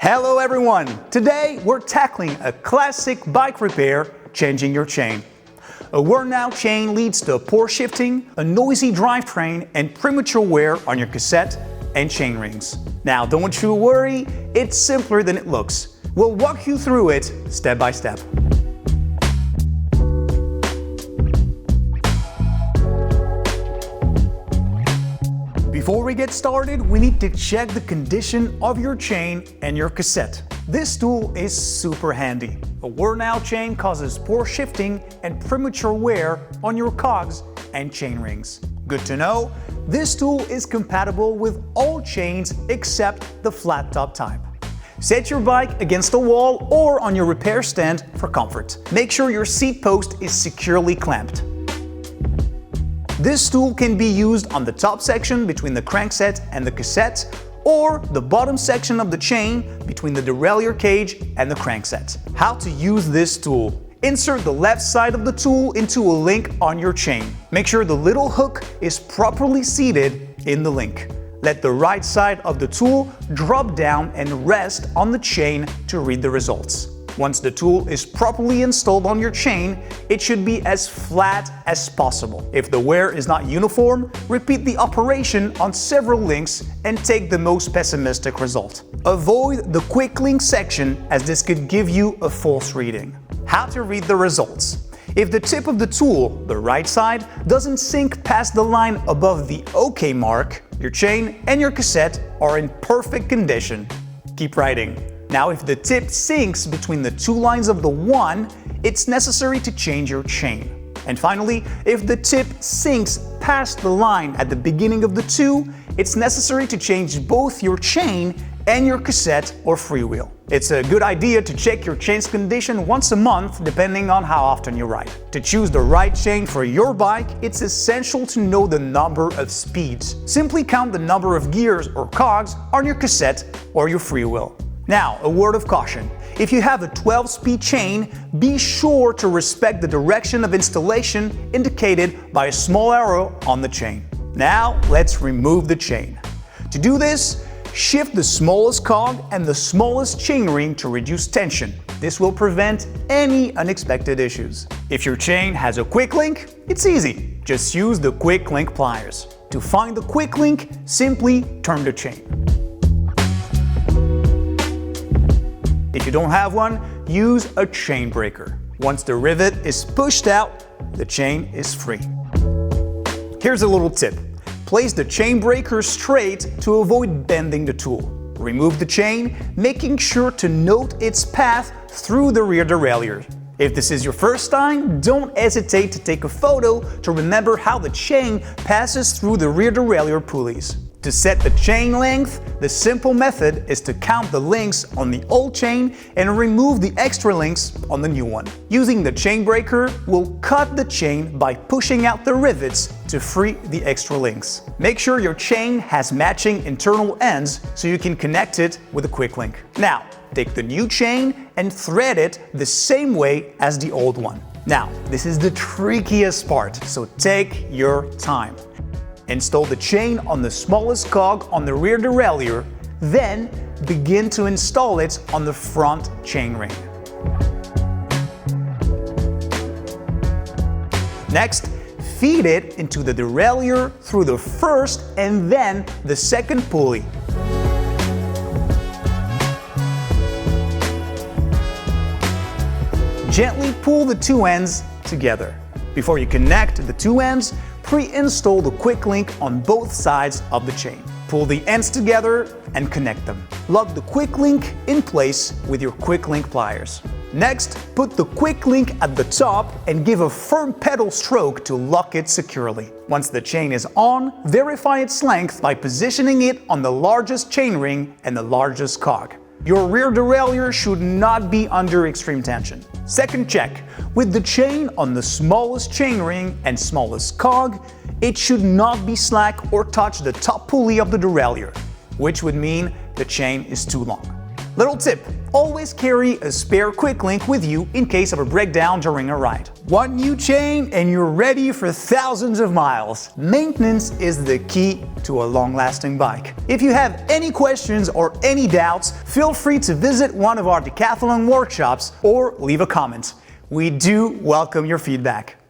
Hello everyone! Today we're tackling a classic bike repair, changing your chain. A worn-out chain leads to poor shifting, a noisy drivetrain, and premature wear on your cassette and chain rings. Now don't you worry, it's simpler than it looks. We'll walk you through it step by step. Before we get started, we need to check the condition of your chain and your cassette. This tool is super handy. A worn-out chain causes poor shifting and premature wear on your cogs and chain rings. Good to know, this tool is compatible with all chains except the flat top type. Set your bike against a wall or on your repair stand for comfort. Make sure your seat post is securely clamped. This tool can be used on the top section between the crankset and the cassette, or the bottom section of the chain between the derailleur cage and the crankset. How to use this tool? Insert the left side of the tool into a link on your chain. Make sure the little hook is properly seated in the link. Let the right side of the tool drop down and rest on the chain to read the results. Once the tool is properly installed on your chain, it should be as flat as possible. If the wear is not uniform, repeat the operation on several links and take the most pessimistic result. Avoid the quick link section, as this could give you a false reading. How to read the results? If the tip of the tool, the right side, doesn't sink past the line above the OK mark, your chain and your cassette are in perfect condition. Keep writing. Now, if the tip sinks between the two lines of the 1, it's necessary to change your chain. And finally, if the tip sinks past the line at the beginning of the 2, it's necessary to change both your chain and your cassette or freewheel. It's a good idea to check your chain's condition once a month, depending on how often you ride. To choose the right chain for your bike, it's essential to know the number of speeds. Simply count the number of gears or cogs on your cassette or your freewheel. Now, a word of caution. If you have a 12-speed chain, be sure to respect the direction of installation indicated by a small arrow on the chain. Now, let's remove the chain. To do this, shift the smallest cog and the smallest chain ring to reduce tension. This will prevent any unexpected issues. If your chain has a quick link, it's easy. Just use the quick link pliers. To find the quick link, simply turn the chain. If you don't have one, use a chain breaker. Once the rivet is pushed out, the chain is free. Here's a little tip. Place the chain breaker straight to avoid bending the tool. Remove the chain, making sure to note its path through the rear derailleur. If this is your first time, don't hesitate to take a photo to remember how the chain passes through the rear derailleur pulleys. To set the chain length, the simple method is to count the links on the old chain and remove the extra links on the new one. Using the chain breaker, we'll cut the chain by pushing out the rivets to free the extra links. Make sure your chain has matching internal ends so you can connect it with a quick link. Now, take the new chain and thread it the same way as the old one. Now, this is the trickiest part, so take your time. Install the chain on the smallest cog on the rear derailleur, then begin to install it on the front chainring. Next, feed it into the derailleur through the first and then the second pulley. Gently pull the two ends together. Before you connect the two ends, pre-install the quick link on both sides of the chain. Pull the ends together and connect them. Lock the quick link in place with your quick link pliers. Next, put the quick link at the top and give a firm pedal stroke to lock it securely. Once the chain is on, verify its length by positioning it on the largest chain ring and the largest cog. Your rear derailleur should not be under extreme tension. Second check. With the chain on the smallest chain ring and smallest cog, it should not be slack or touch the top pulley of the derailleur, which would mean the chain is too long. Little tip, always carry a spare quick link with you in case of a breakdown during a ride. One new chain and you're ready for thousands of miles. Maintenance is the key to a long-lasting bike. If you have any questions or any doubts, feel free to visit one of our Decathlon workshops or leave a comment. We do welcome your feedback.